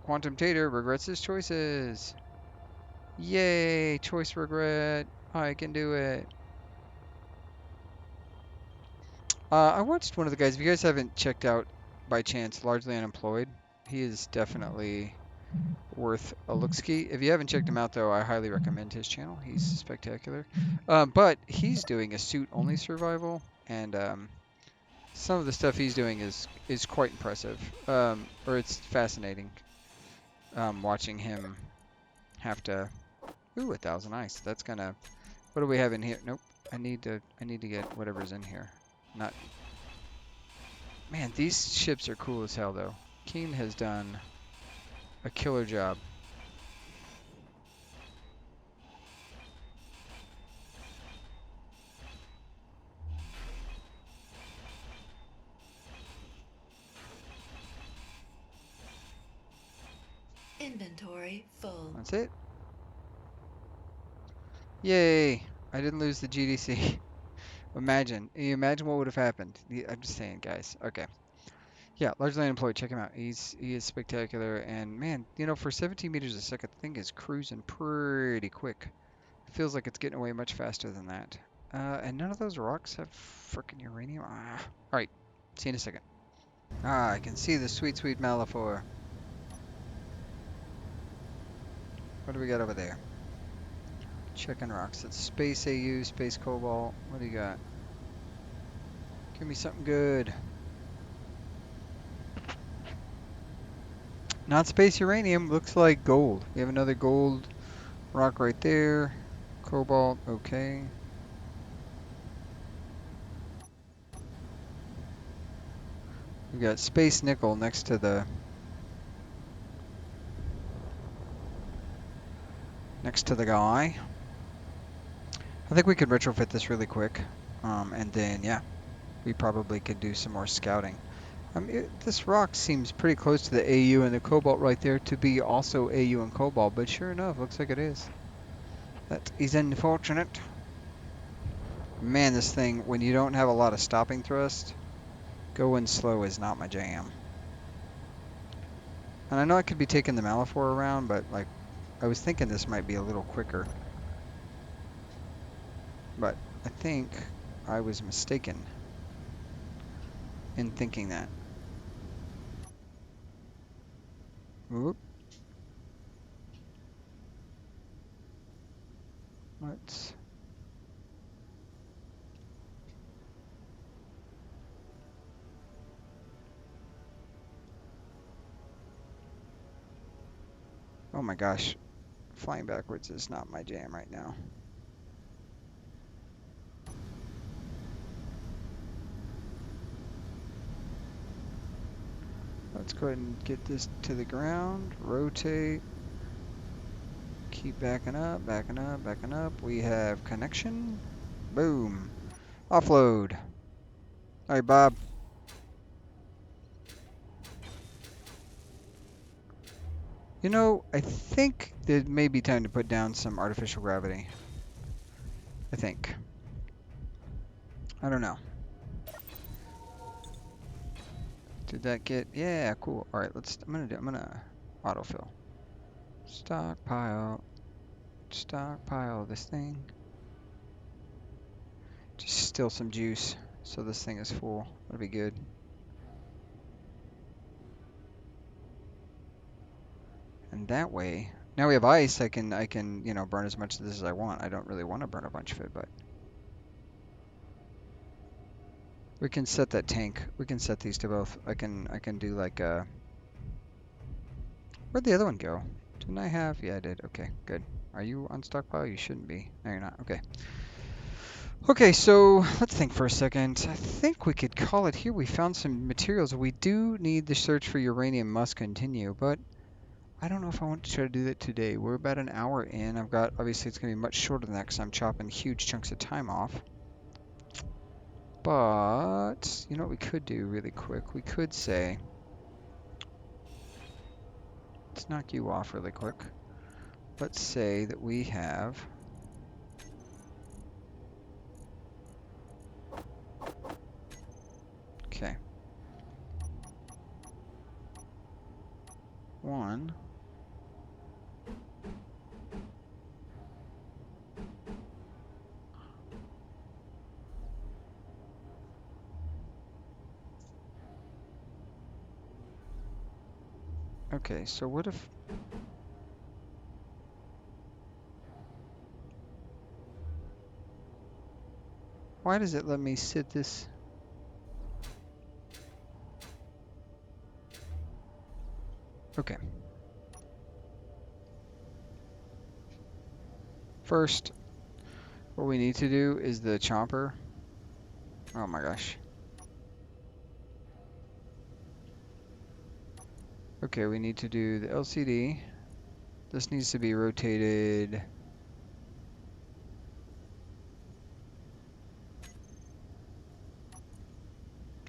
Quantum Tater regrets his choices. Yay, choice regret. I can do it. I watched one of the guys. If you guys haven't checked out by chance, Largely Unemployed, he is definitely worth a look-ski. If you haven't checked him out, though, I highly recommend his channel. He's spectacular. But he's doing a suit-only survival, and some of the stuff he's doing is quite impressive. Or it's fascinating watching him have to. Ooh, 1,000 ice. That's gonna. What do we have in here? Nope. I need to get whatever's in here. Not. Man, these ships are cool as hell, though. Keen has done a killer job. Inventory full. That's it. Yay! I didn't lose the GDC. Imagine. You imagine what would have happened. I'm just saying, guys. Okay. Yeah, Largely Unemployed. Check him out. He is spectacular. And man, you know, for 17 meters a second, the thing is cruising pretty quick. Feels like it's getting away much faster than that. And none of those rocks have frickin' uranium. Ah. All right. See you in a second. Ah, I can see the sweet, sweet Malafor. What do we got over there? Checking rocks. That's Space AU, Space Cobalt. What do you got? Give me something good. Not space uranium. Looks like gold. We have another gold rock right there. Cobalt. Okay. We got space nickel next to the guy. I think we could retrofit this really quick, and then yeah, we probably could do some more scouting. This rock seems pretty close to the AU and the cobalt right there to be also AU and cobalt, but sure enough, looks like it is. That is unfortunate. Man, this thing, when you don't have a lot of stopping thrust, going slow is not my jam. And I know I could be taking the Malafor around, but like, I was thinking this might be a little quicker. But I think I was mistaken in thinking that. Whoop. Let's... Oh my gosh. Flying backwards is not my jam right now. Let's go ahead and get this to the ground. Rotate. Keep backing up, backing up, backing up. We have connection. Boom. Offload. All right, Bob. You know, I think it may be time to put down some artificial gravity. I think. I don't know. Did that get... Yeah, cool. All right, I'm gonna autofill. Stockpile this thing. Just still some juice so this thing is full. That'll be good. And that way, now we have ice, I can, you know, burn as much of this as I want. I don't really want to burn a bunch of it, but we can set that tank. We can set these to both. I can do like where'd the other one go? Didn't I have? Yeah, I did. Okay, good. Are you on stockpile? You shouldn't be. No, you're not. Okay. Okay, so let's think for a second. I think we could call it here. We found some materials. We do need the search for uranium must continue, but I don't know if I want to try to do that today. We're about an hour in. I've got, obviously it's going to be much shorter than that because I'm chopping huge chunks of time off. But, you know what we could do really quick? We could say, let's knock you off really quick. Let's say that we have Okay. 1. Okay, so what if... Why does it let me sit this? Okay. First, what we need to do is the chomper. Oh my gosh. Okay, we need to do the LCD. This needs to be rotated.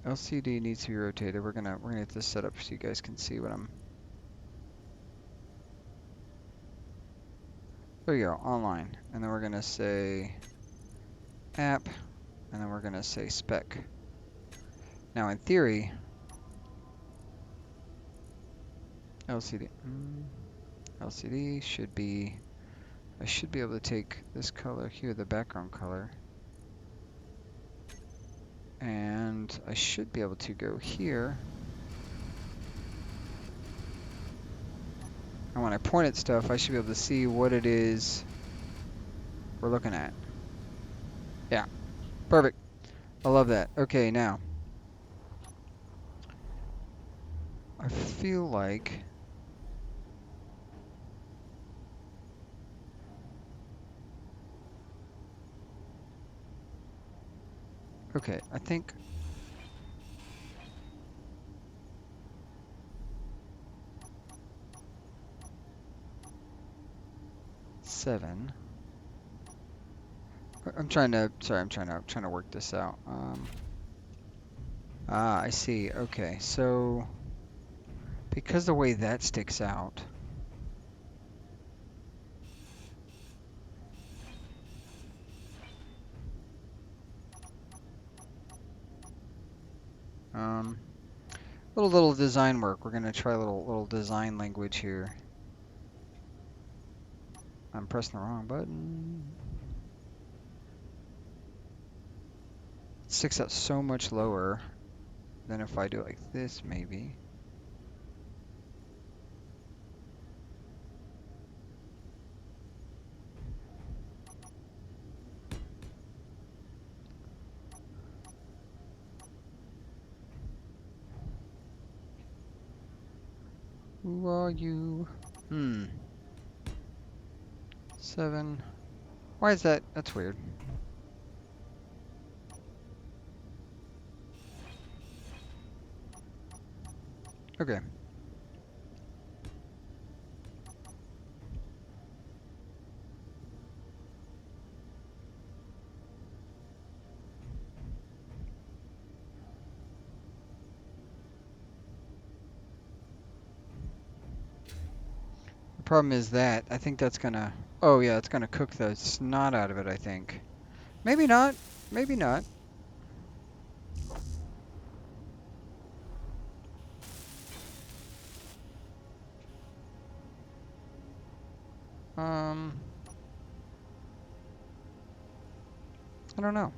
LCD needs to be rotated. We're gonna get this set up so you guys can see what I'm... There you go, online. And then we're gonna say app, and then we're gonna say spec. Now in theory, LCD should be, I should be able to take this color here, the background color, and I should be able to go here. And when I point at stuff, I should be able to see what it is we're looking at. Yeah, perfect. I love that. Okay, now, I feel like... Okay, I think... Seven. I'm trying to, sorry, I'm trying to work this out. I see. Okay, so because the way that sticks out, um, little design work. We're gonna try a little design language here. I'm pressing the wrong button. It sticks out so much lower than if I do it like this, maybe. Who are you? 7. Why is that? That's weird. Okay. The problem is that I think that's gonna... Oh yeah, it's gonna cook the snot out of it, I think. Maybe not. Maybe not. I don't know.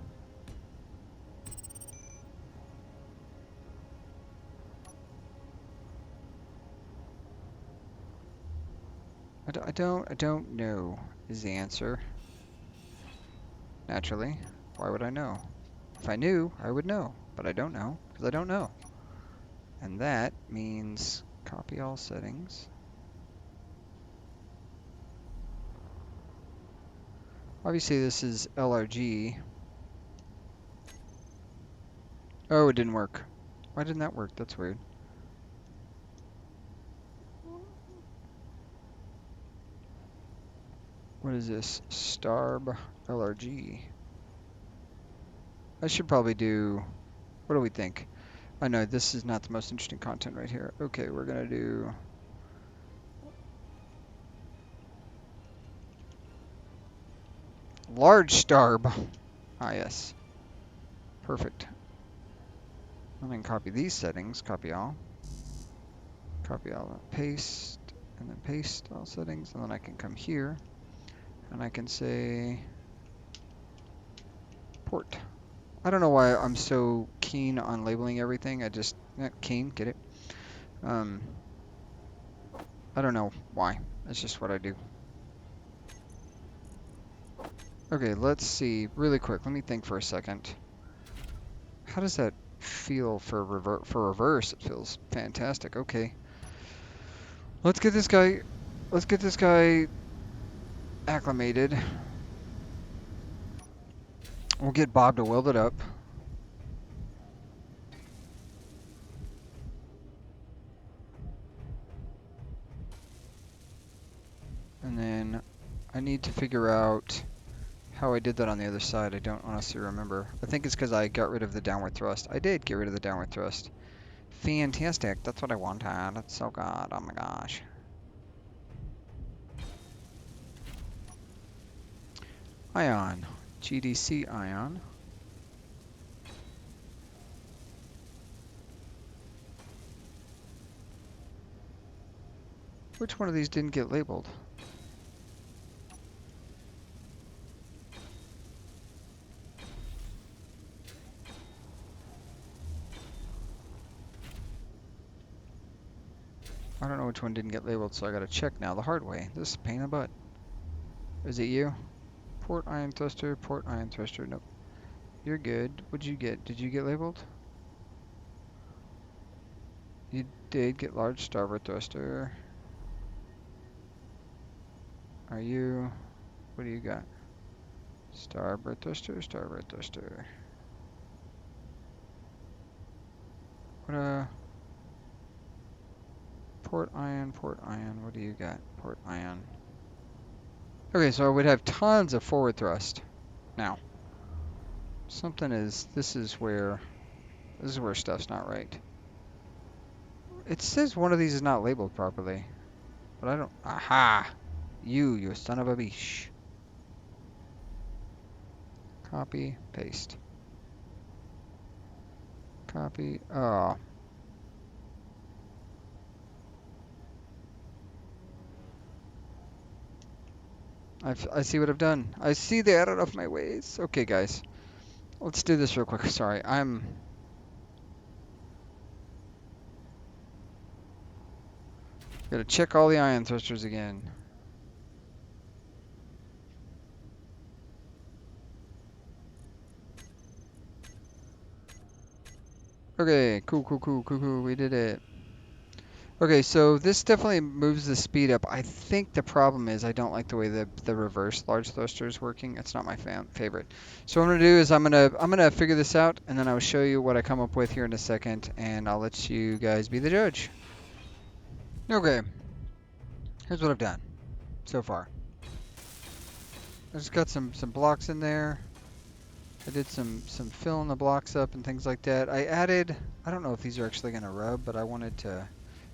I don't know is the answer. Naturally. Why would I know? If I knew, I would know. But I don't know, because I don't know. And that means copy all settings. Obviously this is LRG. Oh, it didn't work. Why didn't that work? That's weird. What is this? Starb LRG. I should probably do... What do we think? I know this is not the most interesting content right here. Okay, we're gonna do... Large starb. Ah, yes. Perfect. And then copy these settings, copy all, paste, and then paste all settings. And then I can come here and I can say port. I don't know why I'm so keen on labeling everything. I just, keen, get it? Um, I don't know why. It's just what I do. Okay, let's see really quick. Let me think for a second. How does that feel for reverse? It feels fantastic. Okay. Let's get this guy acclimated. We'll get Bob to weld it up. And then I need to figure out how I did that on the other side. I don't honestly remember. I think it's because I got rid of the downward thrust. I did get rid of the downward thrust. Fantastic. That's what I wanted. That's so good. Oh my gosh. Ion. GDC ion. Which one of these didn't get labeled? I don't know which one didn't get labeled, so I gotta check now the hard way. This is a pain in the butt. Is it you? Port ion thruster, port ion thruster. Nope. You're good. What'd you get? Did you get labeled? You did get large starboard thruster. Are you... What do you got? Starboard thruster, starboard thruster. What, port ion, what do you got? Port ion. Okay, so I would have tons of forward thrust. Now, this is where stuff's not right. It says one of these is not labeled properly, but I don't, aha! You son of a bitch. Copy, paste. Copy, oh. I see what I've done. I see the error of my ways. Okay, guys. Let's do this real quick. Sorry, I'm... Gotta check all the ion thrusters again. Okay, cool. We did it. Okay, so this definitely moves the speed up. I think the problem is I don't like the way the reverse large thruster is working. It's not my favorite. So what I'm gonna do is I'm gonna figure this out, and then I'll show you what I come up with here in a second, and I'll let you guys be the judge. Okay, here's what I've done so far. I just got some blocks in there. I did some filling the blocks up and things like that. I added, I don't know if these are actually gonna rub, but I wanted to,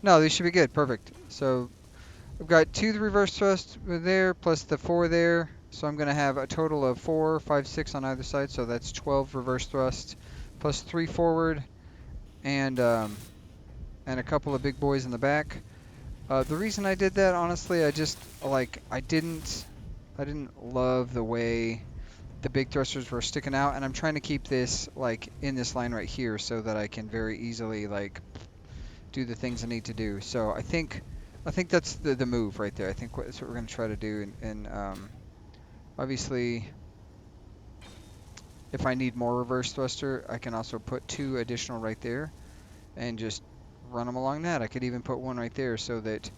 no, these should be good, perfect. So I've got 2 reverse thrust there, plus the 4 there. So I'm gonna have a total of 4, 5, 6 on either side, so that's 12 reverse thrust, plus 3 forward, and a couple of big boys in the back. The reason I did that, honestly, I just, like, I didn't love the way the big thrusters were sticking out, and I'm trying to keep this like in this line right here so that I can very easily like do the things I need to do. So I think that's the move right there. I think that's what we're going to try to do, and obviously if I need more reverse thruster, I can also put 2 additional right there and just run them along that. I could even put 1 right there so that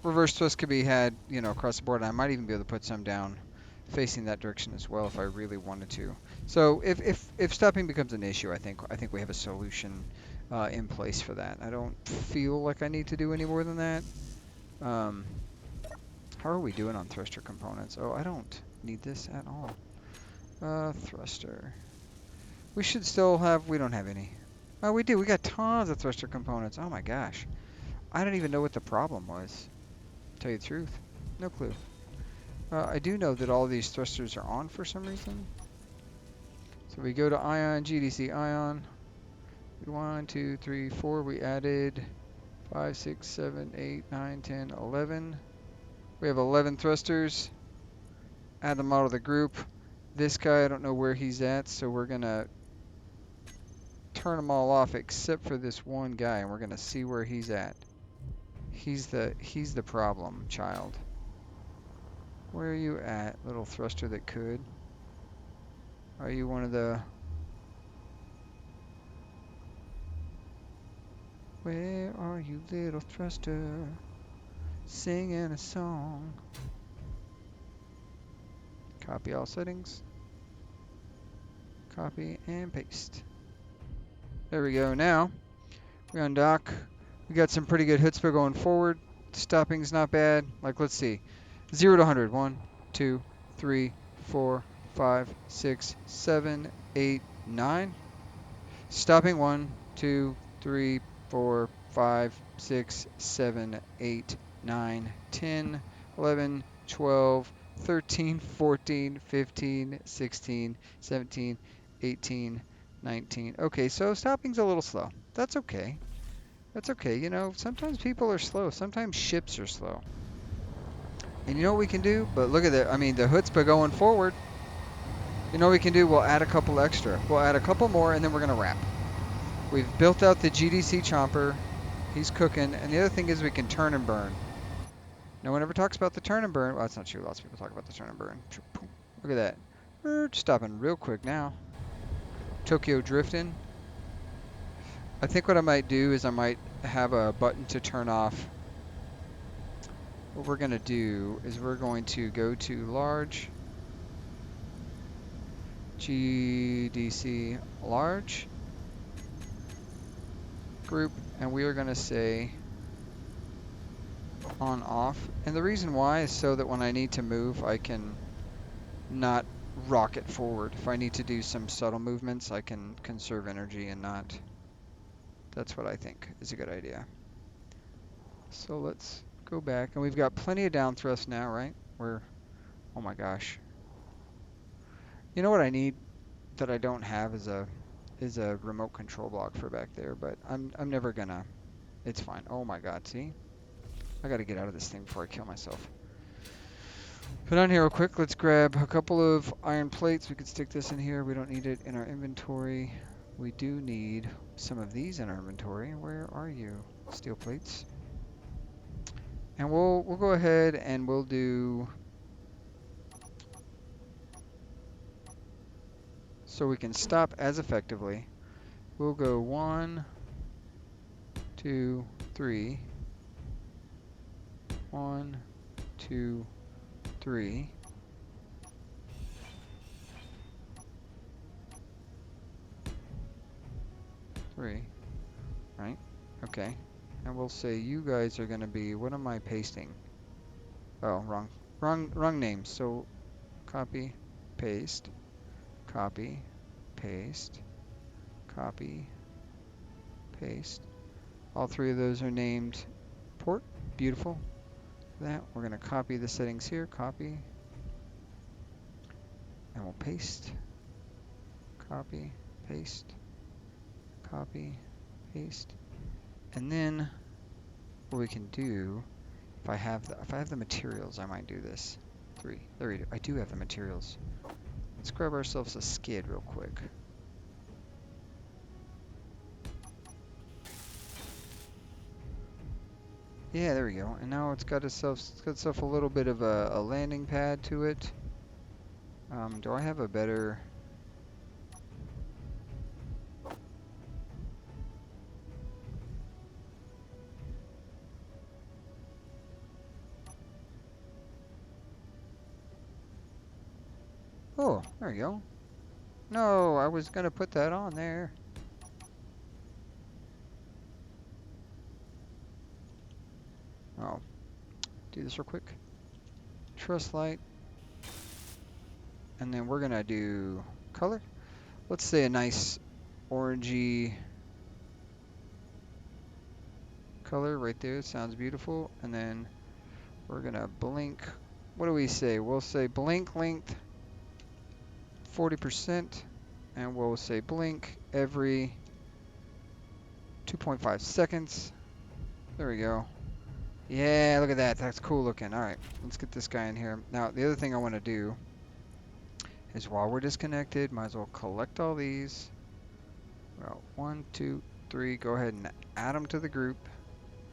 reverse thrust could be had, you know, across the board. And I might even be able to put some down facing that direction as well if I really wanted to. So if stopping becomes an issue, I think we have a solution in place for that. I don't feel like I need to do any more than that. How are we doing on thruster components? Oh, I don't need this at all. Thruster. We should still have, we don't have any. Oh, we do. We got tons of thruster components. Oh my gosh. I don't even know what the problem was. Tell you the truth. No clue. I do know that all these thrusters are on for some reason. So we go to ion, GDC ion. 1, 2, 3, 4. We added 5, 6, 7, 8, 9, 10, 11. We have 11 thrusters. Add them all to the group. This guy, I don't know where he's at, so we're gonna turn them all off except for this one guy, and we're gonna see where he's at. He's the problem child. Where are you at, little thruster that could? Are you one of the... Where are you, little thruster? Singing a song. Copy all settings. Copy and paste. There we go. Now we undock. We got some pretty good chutzpah going forward. Stopping's not bad. Like, let's see. 0 to 100. 1, 2, 3, 4, 5, 6, 7, 8, 9. Stopping 1, 2, 3, 4, 5, 6, 7, 8, 9, 10, 11, 12, 13, 14, 15, 16, 17, 18, 19. Okay, so stopping's a little slow. That's okay. That's okay. You know, sometimes people are slow. Sometimes ships are slow. And you know what we can do? But look at that. I mean, the chutzpah going forward. You know what we can do? We'll add a couple extra. We'll add a couple more, and then we're going to wrap. We've built out the GDC chomper. He's cooking. And the other thing is we can turn and burn. No one ever talks about the turn and burn. Well, that's not true. Lots of people talk about the turn and burn. Look at that. We're stopping real quick now. Tokyo drifting. I think what I might do is I might have a button to turn off. What we're going to do is we're going to go to large, GDC large group, and we are going to say on off. And the reason why is so that when I need to move, I can not rocket forward. If I need to do some subtle movements, I can conserve energy and not. That's what I think is a good idea. So let's go back, and we've got plenty of down thrust now, right? Oh my gosh. You know what I need that I don't have is a remote control block for back there, but I'm never gonna. It's fine. Oh my god, see? I gotta get out of this thing before I kill myself. Put on here real quick. Let's grab a couple of iron plates. We could stick this in here. We don't need it in our inventory. We do need some of these in our inventory. Where are you? Steel plates. And we'll go ahead and we'll do so we can stop as effectively. We'll go 1, 2, 3. 1, 2, 3. Right? Okay. And we'll say you guys are going to be, what am I pasting? Oh, wrong name. So copy, paste, copy, paste, copy, paste. All three of those are named port. Beautiful. That we're going to copy the settings here, copy, and we'll paste, copy, paste, copy, paste. And then what we can do, if I have the materials, I might do this. 3. There we go. I do have the materials. Let's grab ourselves a skid real quick. Yeah, there we go. And now it's got itself a little bit of a landing pad to it. Do I have a better? Oh, there you go. No, I was gonna put that on there. Oh, do this real quick. Truss light. And then we're gonna do color. Let's say a nice orangey color right there. Sounds beautiful. And then we're gonna blink. What do we say? We'll say blink length 40%, and we'll say blink every 2.5 seconds. There we go. Yeah, look at that. That's cool looking. All right, let's get this guy in here. Now, the other thing I want to do is while we're disconnected, might as well collect all these. Well, 1, 2, 3. Go ahead and add them to the group.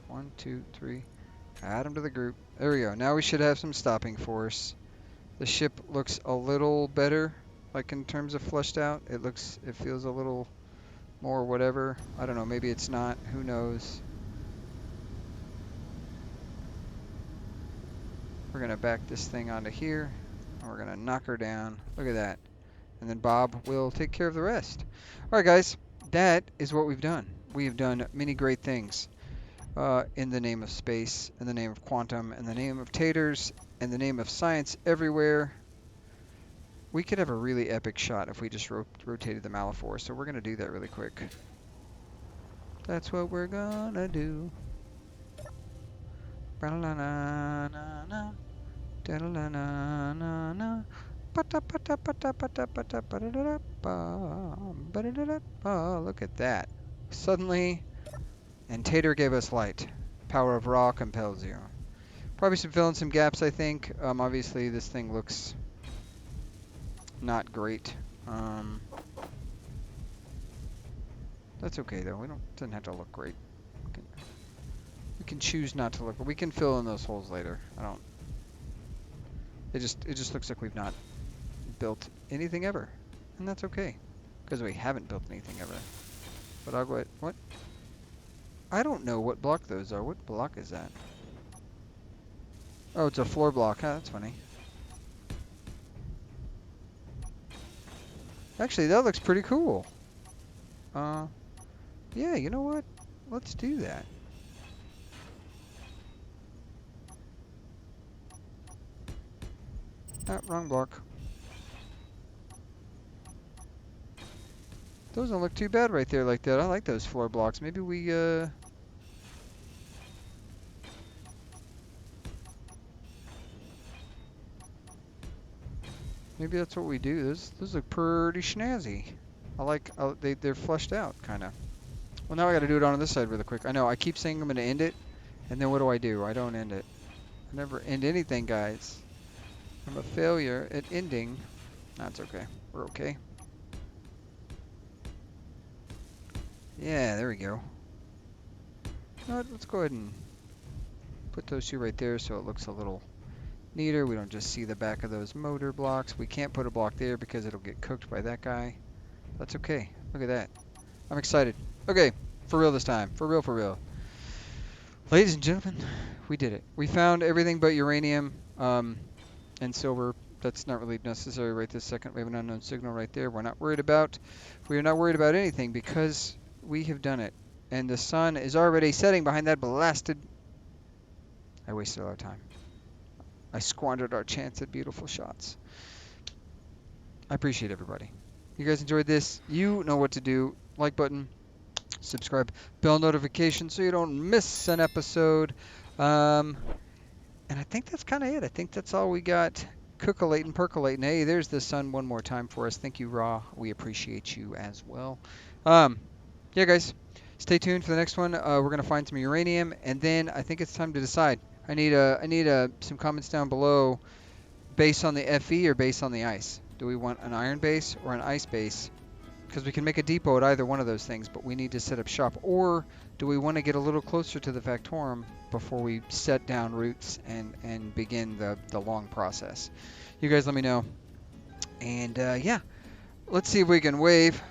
1, 2, 3. Add them to the group. There we go. Now we should have some stopping force. The ship looks a little better, like in terms of fleshed out. It feels a little more whatever. I don't know. Maybe it's not. Who knows? We're going to back this thing onto here, and we're going to knock her down. Look at that. And then Bob will take care of the rest. All right, guys, that is what we've done. We have done many great things in the name of space, in the name of quantum, in the name of taters, in the name of science everywhere. We could have a really epic shot if we just rotated the Malifaux, so we're going to do that really quick. That's what we're going to do. Look at that. Suddenly, and Tater gave us light. Power of Ra compels you. Probably should fill in some gaps, I think. Obviously, this thing looks not great. That's okay, though. Doesn't have to look great. We can choose not to look, but we can fill in those holes later. It just looks like we've not built anything ever, and that's okay, because we haven't built anything ever. But I'll go ahead. What? I don't know what block those are. What block is that? Oh, it's a floor block. Huh, that's funny. Actually, that looks pretty cool. Yeah, you know what? Let's do that. Ah, wrong block. Those don't look too bad right there like that. I like those floor blocks. Maybe we, maybe that's what we do. Those look pretty snazzy. I like, they're fleshed out, kind of. Well, now I got to do it on this side really quick. I know, I keep saying I'm going to end it, and then what do? I don't end it. I never end anything, guys. I'm a failure at ending. That's okay. We're okay. Yeah, there we go. You know what? Let's go ahead and put those two right there so it looks a little neater. We don't just see the back of those motor blocks. We can't put a block there because it'll get cooked by that guy. That's okay. Look at that. I'm excited. Okay, for real this time. For real, for real. Ladies and gentlemen, we did it. We found everything but uranium and silver. That's not really necessary right this second. We have an unknown signal right there. We are not worried about anything because we have done it. And the sun is already setting behind that blasted... I wasted a lot of time. I squandered our chance at beautiful shots. I appreciate everybody. You guys enjoyed this? You know what to do. Like button, subscribe, bell notification so you don't miss an episode. And I think that's kind of it. I think that's all we got. Cookulating, percolating. Hey, there's the sun one more time for us. Thank you, Raw. We appreciate you as well. Yeah, guys, stay tuned for the next one. We're gonna find some uranium, and then I think it's time to decide. I need some comments down below, base on the FE or base on the ice. Do we want an iron base or an ice base? Because we can make a depot at either one of those things, but we need to set up shop. Or do we want to get a little closer to the Factorum before we set down roots and begin the long process? You guys let me know. And yeah, let's see if we can wave.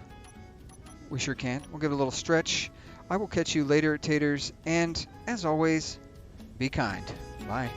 We sure can. We'll get a little stretch. I will catch you later, taters. And as always, be kind. Bye.